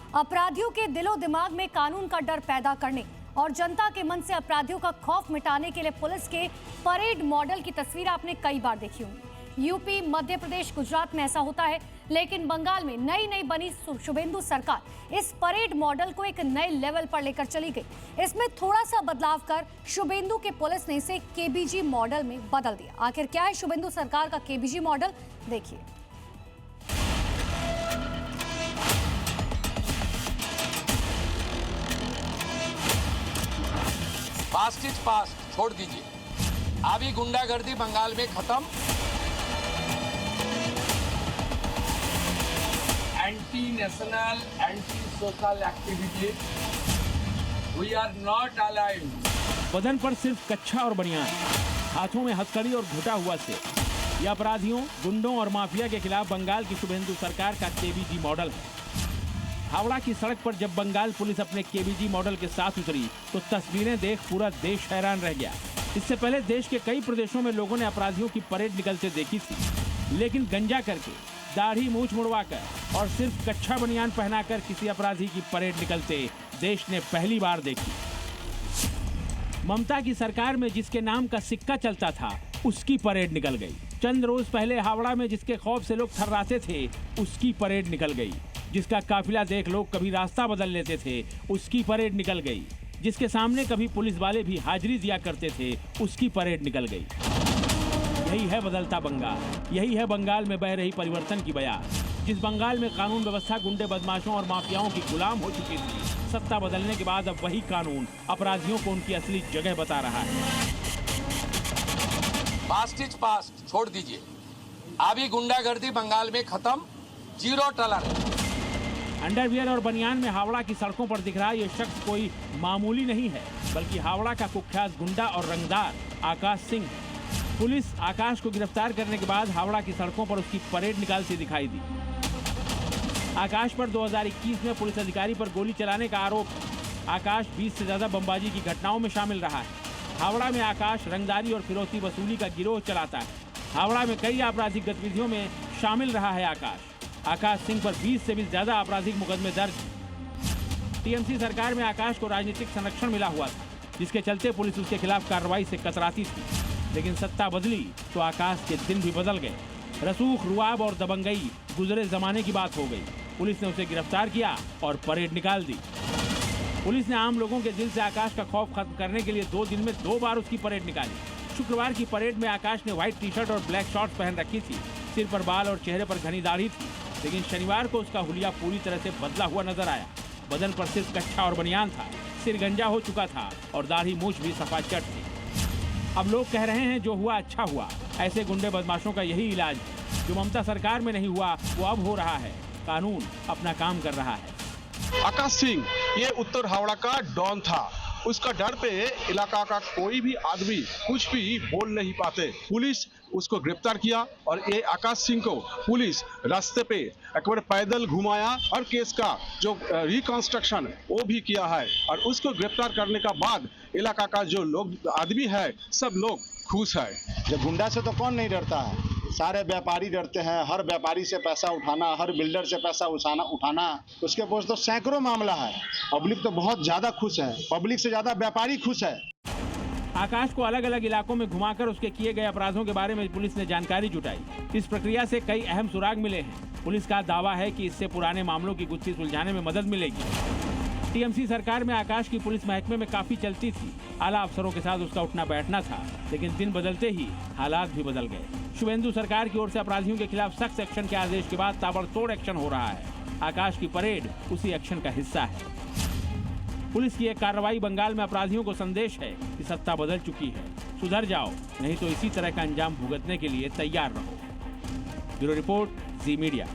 अपराधियों के दिलो दिमाग में कानून का डर पैदा करने और जनता के मन से अपराधियों का खौफ मिटाने के लिए पुलिस के परेड मॉडल की तस्वीर आपने कई बार देखी होंगी। यूपी, मध्य प्रदेश, गुजरात में ऐसा होता है, लेकिन बंगाल में नई बनी शुभेंदु सरकार इस परेड मॉडल को एक नए लेवल पर लेकर चली गई। इसमें थोड़ा सा बदलाव कर शुभेंदु के पुलिस ने इसे केबीजी मॉडल में बदल दिया। आखिर क्या है शुभेंदु सरकार का केबीजी मॉडल, देखिए। पास्ट इज पास्ट, छोड़ दीजिए। अभी गुंडागर्दी बंगाल में खत्म। Anti national, anti social activity, we are not alive. बदन पर सिर्फ कच्छा और बनियान, हाथों में हथकड़ी और घुटा हुआ से, यह अपराधियों, गुंडों और माफिया के खिलाफ बंगाल की शुभेंदु सरकार का केबीजी मॉडल है। हावड़ा की सड़क पर जब बंगाल पुलिस अपने केबीजी मॉडल के साथ उतरी तो तस्वीरें देख पूरा देश हैरान रह गया। इससे पहले देश के कई प्रदेशों में लोगों ने अपराधियों की परेड निकलते देखी थी, लेकिन गंजा करके, दाढ़ी मूंछ मुड़वाकर और सिर्फ कच्छा बनियान पहनाकर किसी अपराधी की परेड निकलते देश ने पहली बार देखी। ममता की सरकार में जिसके नाम का सिक्का चलता था, उसकी परेड निकल गई। चंद रोज पहले हावड़ा में जिसके खौफ से लोग थर्राते थे, उसकी परेड निकल गई। जिसका काफिला देख लोग कभी रास्ता बदल लेते थे, उसकी परेड निकल गई। जिसके सामने कभी पुलिस वाले भी हाजिरी दिया करते थे, उसकी परेड निकल गई। यही है बदलता बंगाल, यही है बंगाल में बह रही परिवर्तन की बयार। जिस बंगाल में कानून व्यवस्था गुंडे, बदमाशों और माफियाओं की गुलाम हो चुकी थी, सत्ता बदलने के बाद अब वही कानून अपराधियों को उनकी असली जगह बता रहा है। पास्ट इज पास्ट, छोड़ दीजिए। अभी गुंडागर्दी बंगाल में खत्म, जीरो टॉलरेंस। अंडरवियर और बनियान में हावड़ा की सड़कों पर दिख रहा ये शख्स कोई मामूली नहीं है, बल्कि हावड़ा का कुख्यात गुंडा और रंगदार आकाश सिंह। पुलिस आकाश को गिरफ्तार करने के बाद हावड़ा की सड़कों पर उसकी परेड निकालती दिखाई दी। आकाश पर 2021 में पुलिस अधिकारी पर गोली चलाने का आरोप है। आकाश 20 से ज्यादा बमबाजी की घटनाओं में शामिल रहा है। हावड़ा में आकाश रंगदारी और फिरौती वसूली का गिरोह चलाता है। हावड़ा में कई आपराधिक गतिविधियों में शामिल रहा है आकाश सिंह पर 20 से भी ज्यादा आपराधिक मुकदमे दर्ज। टीएमसी सरकार में आकाश को राजनीतिक संरक्षण मिला हुआ था, जिसके चलते पुलिस उसके खिलाफ कार्रवाई से कतराती थी। लेकिन सत्ता बदली तो आकाश के दिन भी बदल गए। रसूख, रुआब और दबंगई गुजरे जमाने की बात हो गई। पुलिस ने उसे गिरफ्तार किया और परेड निकाल दी। पुलिस ने आम लोगों के दिल से आकाश का खौफ खत्म करने के लिए 2 दिन में 2 बार उसकी परेड निकाली। शुक्रवार की परेड में आकाश ने व्हाइट टी शर्ट और ब्लैक शॉर्ट्स पहन रखी थी। सिर पर बाल और चेहरे पर घनी दाढ़ी थी। लेकिन शनिवार को उसका हुलिया पूरी तरह से बदला हुआ नजर आया। बदन पर सिर्फ कच्छा और बनियान था, सिर गंजा हो चुका था और दाढ़ी मूछ भी सफाचट थी। अब लोग कह रहे हैं जो हुआ अच्छा हुआ। ऐसे गुंडे बदमाशों का यही इलाज है। जो ममता सरकार में नहीं हुआ वो अब हो रहा है। कानून अपना काम कर रहा है। आकाश सिंह ये उत्तर हावड़ा का डॉन था। उसका डर पे इलाका का कोई भी आदमी कुछ भी बोल नहीं पाते। पुलिस उसको गिरफ्तार किया और ये आकाश सिंह को पुलिस रास्ते पे एक बार पैदल घुमाया और केस का जो रिकंस्ट्रक्शन वो भी किया है। और उसको गिरफ्तार करने का बाद इलाका का जो लोग आदमी है, सब लोग खुश है। जब गुंडा से तो कौन नहीं डरता है, सारे व्यापारी डरते हैं। हर व्यापारी से पैसा उठाना, हर बिल्डर से पैसा उठाना, उसके पास तो सैकड़ों मामला है। पब्लिक तो बहुत ज्यादा खुश है, पब्लिक से ज्यादा व्यापारी खुश है। आकाश को अलग अलग इलाकों में घुमाकर उसके किए गए अपराधों के बारे में पुलिस ने जानकारी जुटाई। इस प्रक्रिया से कई अहम सुराग मिले हैं। पुलिस का दावा है कि इससे पुराने मामलों की गुत्थी सुलझाने में मदद मिलेगी। टीएमसी सरकार में आकाश की पुलिस महकमे में काफी चलती थी। आला अफसरों के साथ उसका उठना बैठना था, लेकिन दिन बदलते ही हालात भी बदल गए। शुभेंदु सरकार की ओर से अपराधियों के खिलाफ सख्त एक्शन के आदेश के बाद ताबड़तोड़ एक्शन हो रहा है। आकाश की परेड उसी एक्शन का हिस्सा है। पुलिस की एक कार्रवाई बंगाल में अपराधियों को संदेश है कि सत्ता बदल चुकी है। सुधर जाओ, नहीं तो इसी तरह का अंजाम भुगतने के लिए तैयार रहो। ब्यूरो रिपोर्ट, जी मीडिया।